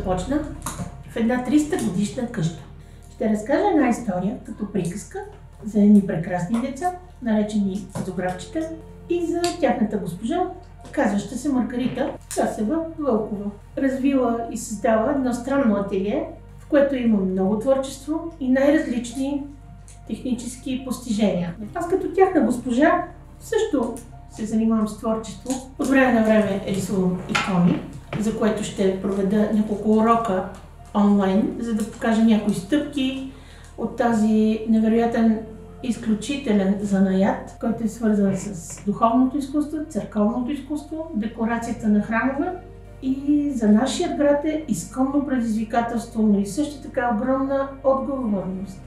започна в една 300 годишна къща. Ще разкажа една история като приказка за едни прекрасни деца, наречени зографчета, и за тяхната госпожа, казваща се Маргарита Касева Вълкова. Развила и създава едно странно ателие, в което има много творчество и най-различни технически постижения. Аз като тяхна госпожа също се занимавам с творчество. От време на време рисувам икони, за което ще проведа няколко урока онлайн, за да покажа някои стъпки от тази невероятен изключителен занаят, който е свързан с духовното изкуство, църковното изкуство, декорацията на храмове и за нашия град е изконно предизвикателство, но и също така огромна отговорност.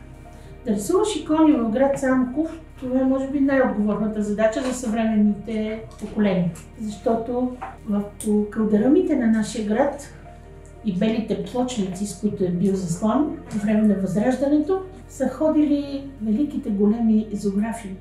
Да рисуваш икони в град Самоков, това е може би най-отговорната задача за съвременните поколения. Защото в калдерамите на нашия град и белите плочници, с които е бил заслан по време на Възраждането, са ходили великите големи зографи.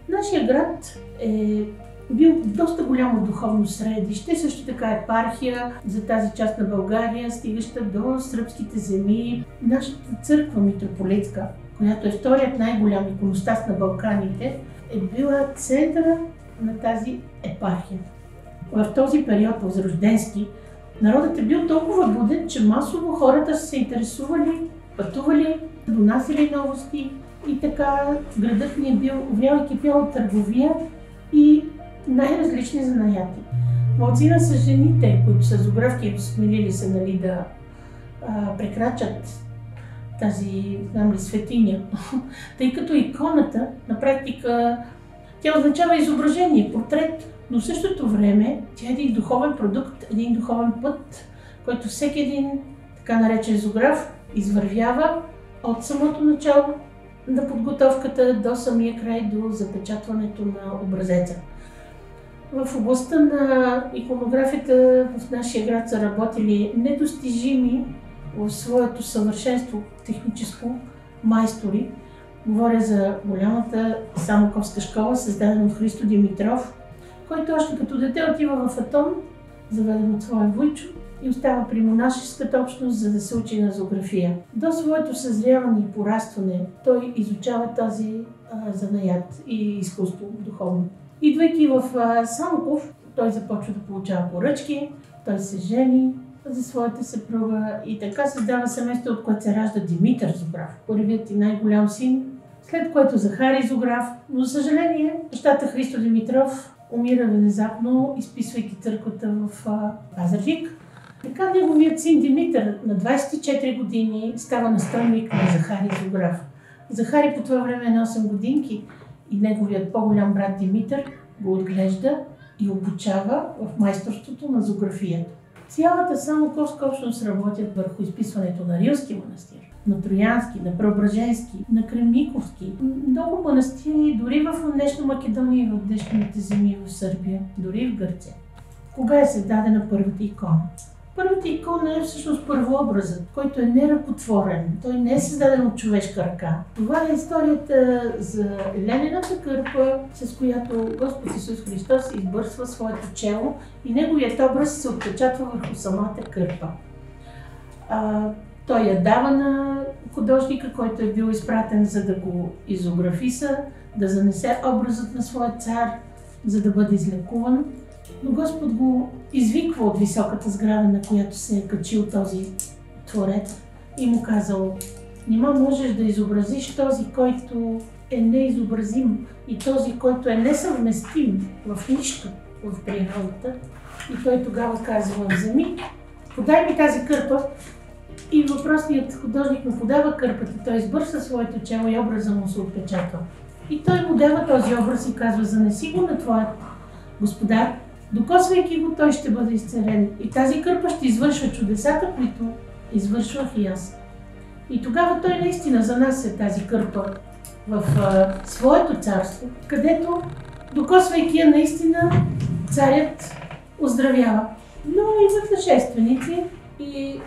Нашия град е бил доста голямо духовно средище, също така епархия за тази част на България, стигаща до сръбските земи. Нашата църква митрополитска, която е вторият най-голям иконостас на Балканите, е била центъра на тази епархия. В този период възрожденски народът е бил толкова буден, че масово хората са се интересували, пътували, донасили новости и така градът ни е бил увял и кипял от търговия и най-различни занаяти. Малцина са жените, които са зографки и смелили се, нали, да прекрачат тази, знам ли, светиня. Тъй като иконата, на практика, тя означава изображение, портрет, но в същото време тя е един духовен продукт, един духовен път, който всеки един, така наречен зограф, извървява от самото начало на подготовката до самия край, до запечатването на образеца. В областта на иконографията в нашия град са работили недостижими в своето съвършенство техническо майстори. Говоря за голямата Самоковска школа, създадена от Христо Димитров, който още като дете отива в Атон, заведен от своя вуйчо, и остава при монашеската общност, за да се учи на зоография. До своето съзряване и порастване той изучава тази занаят и изкуство духовно. Идвайки в Самоков, той започва да получава поръчки, той се жени за своята съпруга и така създава семейство, от което се ражда Димитър Зограф, първият и най-голям син, след което Захари Зограф, но за съжаление бащата Христо Димитров умира внезапно, изписвайки църквата в Пазарджик. Така неговият син Димитър на 24 години става настойник на Захари Зограф. Захари по това време е на 8 годинки и неговият по-голям брат Димитър го отглежда и обучава в майсторството на зоографията. Цялата Самоковска общност работят върху изписването на Рилски манастир, на Троянски, на Преображенски, на Кремниковски. Много манастири, дори в днешна Македония и в днешните земи в Сърбия, дори в Гърция. Кога е създадена първата икона? Първата икона е всъщност първообразът, който е неръкотворен. Той не е създаден от човешка ръка. Това е историята за ленената кърпа, с която Господ Исус Христос избърсва своето чело и неговият образ се отпечатва върху самата кърпа. Той я дава на художника, който е бил изпратен, за да го изографиса, да занесе образът на своя цар, за да бъде излекуван. Но Господ го извиква от високата сграда, на която се е качил този творец и му казал: нима можеш да изобразиш този, който е неизобразим и този, който е несъвместим в нищо в природата. И той тогава казва: вземи, подай ми тази кърпа. И въпросният художник му подава кърпата, той избърса своето чело и образа му се отпечатва. И той му дава този образ и казва: занеси го на твоят господар. Докосвайки го, той ще бъде изцелен. И тази кърпа ще извършва чудесата, които извършвах и аз. И тогава той наистина занася тази кърпа в своето царство, където, докосвайки я, наистина царят оздравява. Но идват нашественици и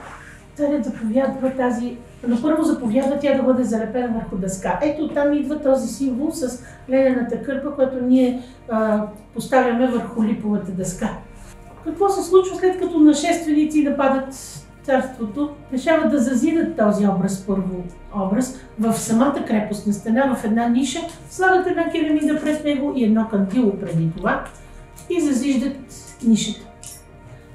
царят заповядва тази, но първо заповядва тя да бъде залепена върху дъска. Ето там идва този символ с ленената кърпа, който ние поставяме върху липовата дъска. Какво се случва след като нашественици нападат царството решават да зазидат този образ в самата крепостна стена, в една ниша, слагат една керамида през него и едно кандило преди това и зазиждат нишата.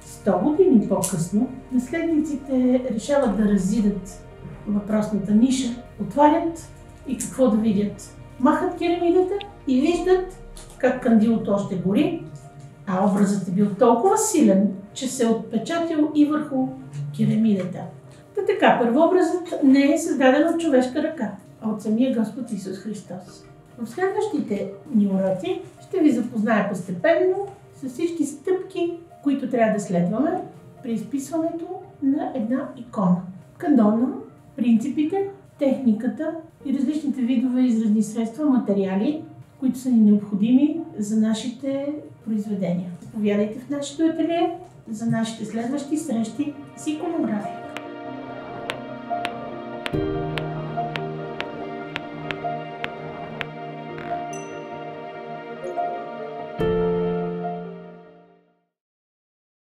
100 години по-късно наследниците решават да разидат въпросната ниша, отварят и какво да видят? Махат керамидата и виждат как кандилото още гори, а образът е бил толкова силен, че се е отпечатил и върху керамидата. Така, първообразът не е създаден от човешка ръка, а от самия Господ Исус Христос. В следващите ни уроци ще ви запозная постепенно с всички стъпки, които трябва да следваме при изписването на една икона. Канона, принципите, техниката и различните видове изразни средства, материали, които са ни необходими за нашите произведения. Заповядайте в нашето ателие за нашите следващи срещи с иконография.